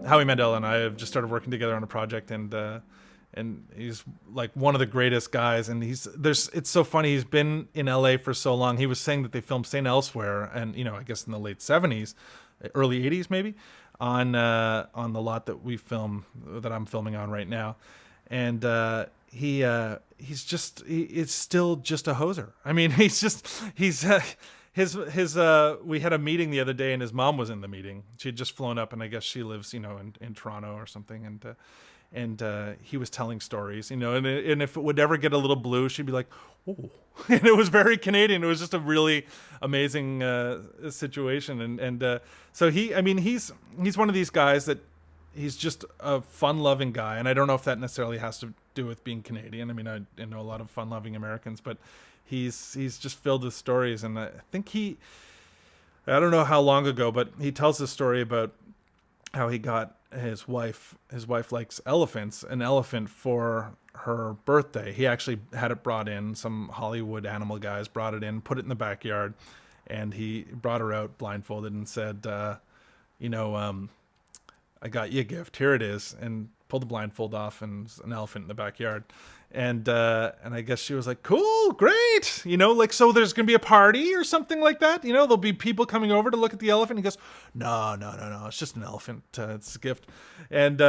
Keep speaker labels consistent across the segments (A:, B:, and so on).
A: Howie Mandel and I have just started working together on a project, and he's like one of the greatest guys. And it's so funny. He's been in LA for so long. He was saying that they filmed St. Elsewhere, and I guess in the late '70s, early '80s maybe, on the lot that I'm filming on right now. And it's still just a hoser. I mean, we had a meeting the other day, and his mom was in the meeting. She had just flown up, and I guess she lives, in Toronto or something. And he was telling stories, and if it would ever get a little blue, she'd be like, "Oh," and it was very Canadian. It was just a really amazing situation. And so he's one of these guys that he's just a fun-loving guy, and I don't know if that necessarily has to do with being Canadian. I mean, I know a lot of fun-loving Americans, but he's just filled with stories. And I think I don't know how long ago, but he tells this story about how he got his wife likes elephants, an elephant for her birthday. He actually had it brought in. Some Hollywood animal guys brought it in, put it in the backyard, and he brought her out blindfolded and said, I got you a gift. Here it is. And pulled the blindfold off, and an elephant in the backyard. And I guess she was like, "Cool, great." So there's going to be a party or something like that. There'll be people coming over to look at the elephant. He goes, No. It's just an elephant. It's a gift. And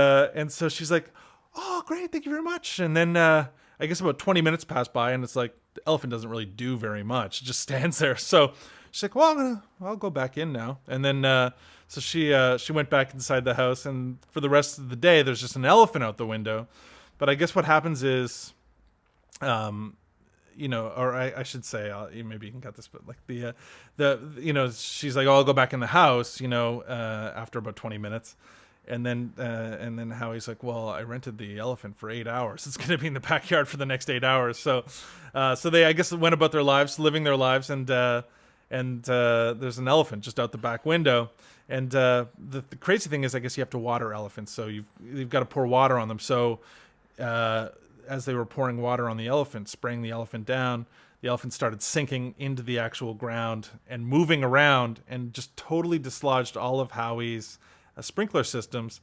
A: so she's like, "Oh, great. Thank you very much." And then, I guess about 20 minutes pass by, and it's like, the elephant doesn't really do very much. It just stands there. So she's like, "Well, I'll go back in now." And then, so she went back inside the house, and for the rest of the day, there's just an elephant out the window. But I guess what happens is, or I should say, maybe you can cut this, but like she's like, "Oh, I'll go back in the house," after about 20 minutes. And then Howie's like, "Well, I rented the elephant for 8 hours. It's going to be in the backyard for the next 8 hours." So they, I guess, went about their lives, living their lives. And there's an elephant just out the back window. And the crazy thing is, I guess you have to water elephants. So you've got to pour water on them. So as they were pouring water on the elephant, spraying the elephant down, the elephant started sinking into the actual ground and moving around, and just totally dislodged all of Howie's sprinkler systems.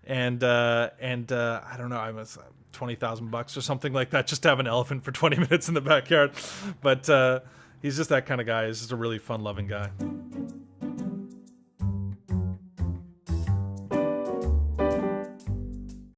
A: And I don't know, I was $20,000 or something like that, just to have an elephant for 20 minutes in the backyard. But he's just that kind of guy. He's just a really fun-loving guy.